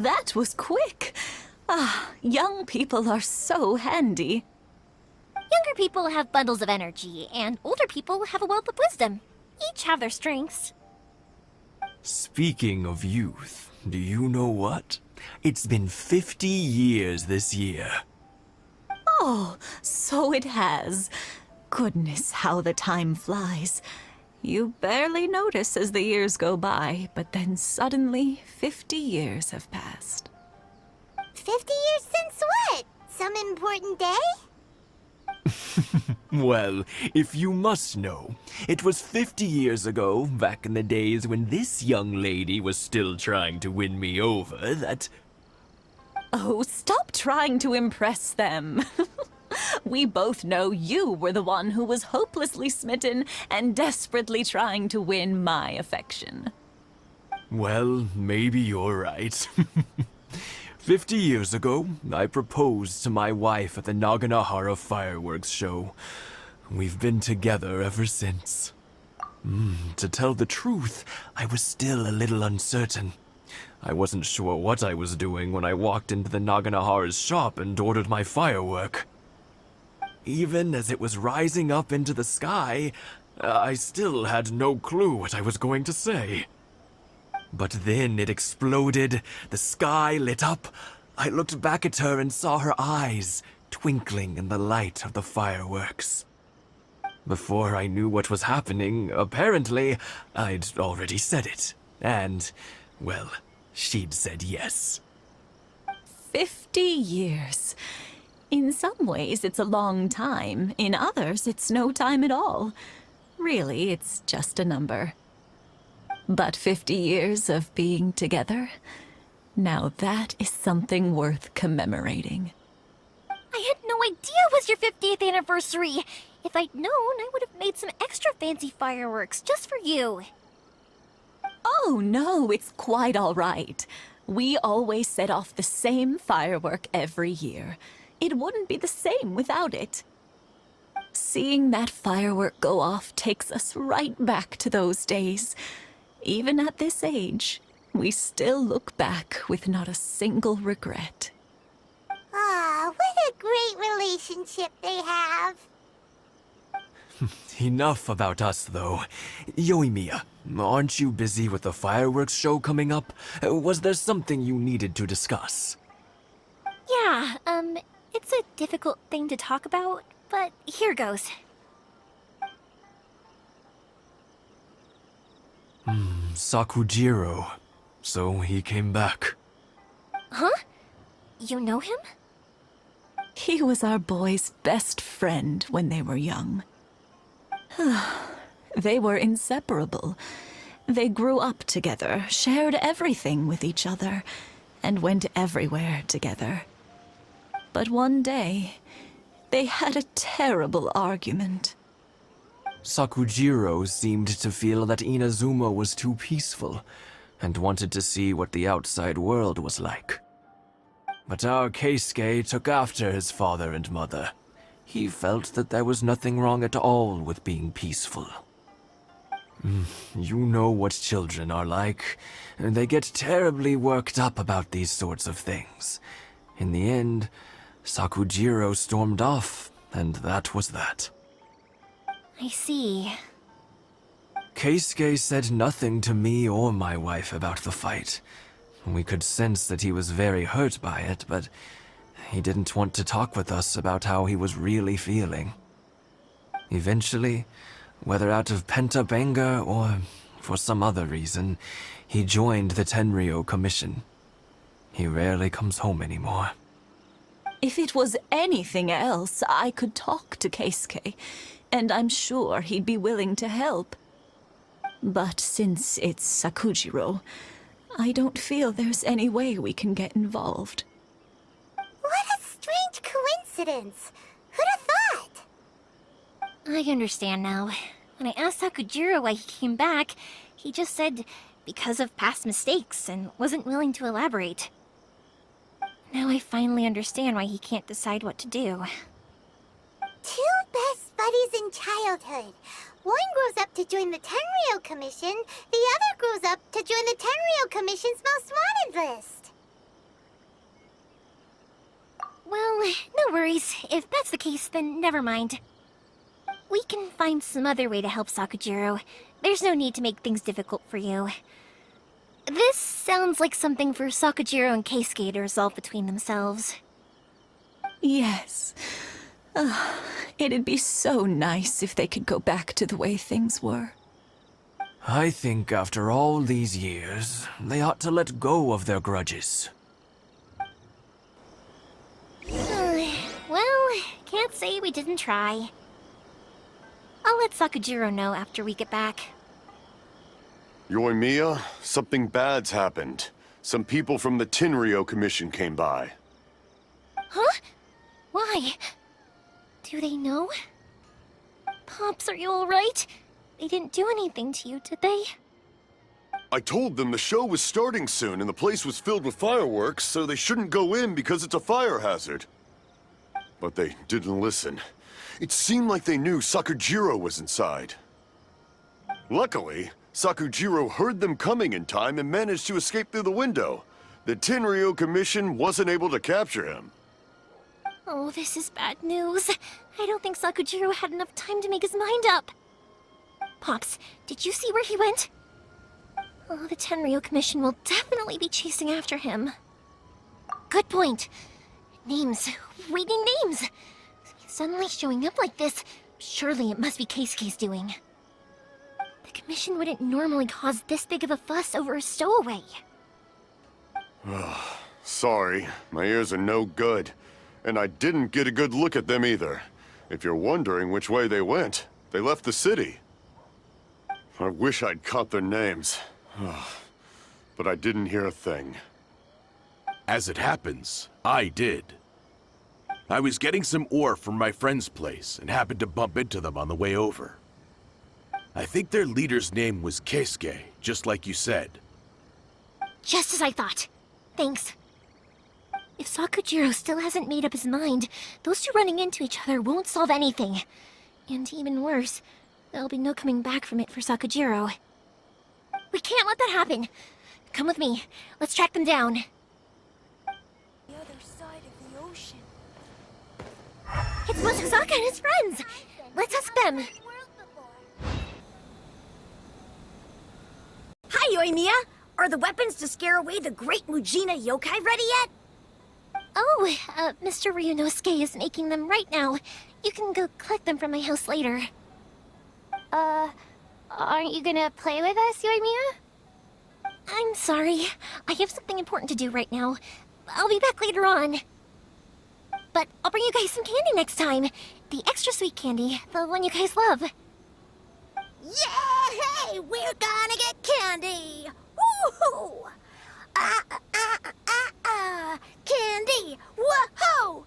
That was quick. Ah, young people are so handy. Younger people have bundles of energy, and older people have a wealth of wisdom. Each have their strengths. Speaking of youth, do you know what? It's been 50 years this year. Oh, so it has. Goodness, how the time flies. You barely notice as the years go by, but then suddenly 50 years have passed. 50 years since what? Some important day? Well, if you must know, it was 50 years ago, back in the days when this young lady was still trying to win me over, that... Oh, stop trying to impress them. We both know you were the one who was hopelessly smitten and desperately trying to win my affection. Well, maybe you're right. 50 years ago, I proposed to my wife at the Naganahara fireworks show. We've been together ever since. To tell the truth, I was still a little uncertain. I wasn't sure what I was doing when I walked into the Naganahara's shop and ordered my firework. Even as it was rising up into the sky, I still had no clue what I was going to say. But then it exploded, the sky lit up. I looked back at her and saw her eyes twinkling in the light of the fireworks. Before I knew what was happening, apparently, I'd already said it. And, well, she'd said yes. 50 years. In some ways, it's a long time. In others, it's no time at all. Really, it's just a number. But 50 years of being together, now that is something worth commemorating. I had no idea it was your 50th anniversary. If I'd known, I would have made some extra fancy fireworks just for you. Oh, no, it's quite all right. We always set off the same firework every year. It wouldn't be the same without it. Seeing that firework go off takes us right back to those days. Even at this age, we still look back with not a single regret. Ah, what a great relationship they have. Enough about us, though. Yoimiya, aren't you busy with the fireworks show coming up? Was there something you needed to discuss? Yeah, it's a difficult thing to talk about, but here goes. Sakujiro. So he came back. Huh? You know him? He was our boy's best friend when they were young. They were inseparable. They grew up together, shared everything with each other, and went everywhere together. But one day, they had a terrible argument. Sakujiro seemed to feel that Inazuma was too peaceful, and wanted to see what the outside world was like. But our Keisuke took after his father and mother. He felt that there was nothing wrong at all with being peaceful. You know what children are like. They get terribly worked up about these sorts of things. In the end, Sakujiro stormed off, and that was that. I see. Keisuke said nothing to me or my wife about the fight. We could sense that he was very hurt by it, but he didn't want to talk with us about how he was really feeling. Eventually, whether out of pent-up anger or for some other reason, he joined the Tenryou Commission. He rarely comes home anymore. If it was anything else, I could talk to Keisuke, and I'm sure he'd be willing to help. But since it's Sakujiro, I don't feel there's any way we can get involved. What a strange coincidence. Who'd have thought? I understand now. When I asked Sakujiro why he came back, he just said because of past mistakes and wasn't willing to elaborate. Now I finally understand why he can't decide what to do. Two best buddies in childhood. One grows up to join the Tenryou Commission, the other grows up to join the Tenryou Commission's most wanted list. Well, no worries. If that's the case, then never mind. We can find some other way to help Sakujiro. There's no need to make things difficult for you. This sounds like something for Sakujiro and Keisuke to resolve between themselves. Yes. It'd be so nice if they could go back to the way things were. I think after all these years, they ought to let go of their grudges. Well, can't say we didn't try. I'll let Sakujiro know after we get back. Yoimiya, something bad's happened. Some people from the Tenryou Commission came by. Huh? Why? Do they know? Pops, are you alright? They didn't do anything to you, did they? I told them the show was starting soon and the place was filled with fireworks, so they shouldn't go in because it's a fire hazard. But they didn't listen. It seemed like they knew Sakujiro was inside. Luckily, Sakujiro heard them coming in time and managed to escape through the window. The Tenryou Commission wasn't able to capture him. Oh, this is bad news. I don't think Sakujiro had enough time to make his mind up. Pops, did you see where he went? Oh, the Tenryou Commission will definitely be chasing after him. Good point. Names. Waiting names. Suddenly showing up like this, surely it must be Keisuke's doing. The Commission wouldn't normally cause this big of a fuss over a stowaway. Sorry, my ears are no good. And I didn't get a good look at them either. If you're wondering which way they went, they left the city. I wish I'd caught their names. But I didn't hear a thing. As it happens, I did. I was getting some ore from my friend's place and happened to bump into them on the way over. I think their leader's name was Keisuke, just like you said. Just as I thought. Thanks. If Sakujiro still hasn't made up his mind, those two running into each other won't solve anything. And even worse, there'll be no coming back from it for Sakujiro. We can't let that happen. Come with me. Let's track them down. The other side of the ocean. It's Mochizaka and his friends! Let's ask them. Hi, Yoimiya! Are the weapons to scare away the great Mujina yokai ready yet? Oh, Mr. Ryunosuke is making them right now. You can go collect them from my house later. Aren't you gonna play with us, Yoimiya? I'm sorry. I have something important to do right now. I'll be back later on. But I'll bring you guys some candy next time. The extra sweet candy, the one you guys love. Yay! We're gonna get candy! Woohoo! Candy! Whoa!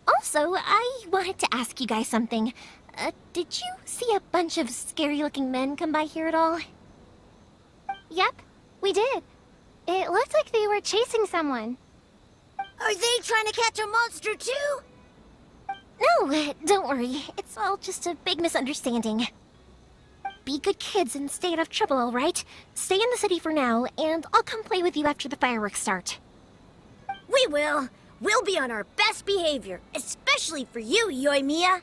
Also, I wanted to ask you guys something. Did you see a bunch of scary-looking men come by here at all? Yep, we did. It looked like they were chasing someone. Are they trying to catch a monster too? No, don't worry. It's all just a big misunderstanding. Be good kids and stay out of trouble, all right? Stay in the city for now, and I'll come play with you after the fireworks start. We will. We'll be on our best behavior, especially for you, Yoimiya.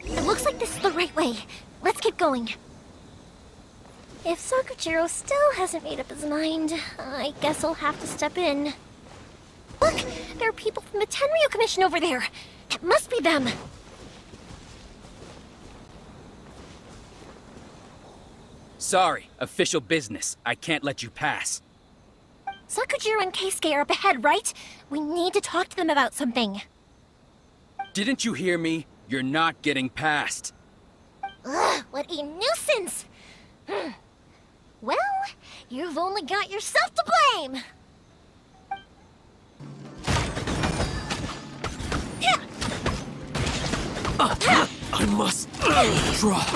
It looks like this is the right way. Let's get going. If Sakujiro still hasn't made up his mind, I guess I'll have to step in. Look! There are people from the Tenryou Commission over there! It must be them! Sorry, official business. I can't let you pass. Sakujiro and Keisuke are up ahead, right? We need to talk to them about something. Didn't you hear me? You're not getting past. Ugh, what a nuisance! Well, you've only got yourself to blame! I must drop.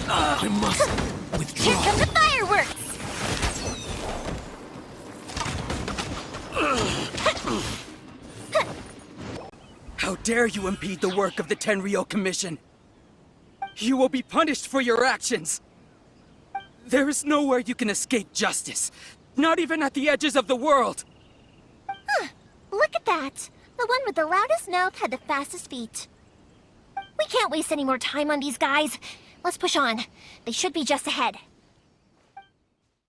I must Here withdraw. come the fireworks! How dare you impede the work of the Tenryou Commission? You will be punished for your actions. There is nowhere you can escape justice. Not even at the edges of the world! Look at that! The one with the loudest mouth had the fastest feet. We can't waste any more time on these guys. Let's push on. They should be just ahead.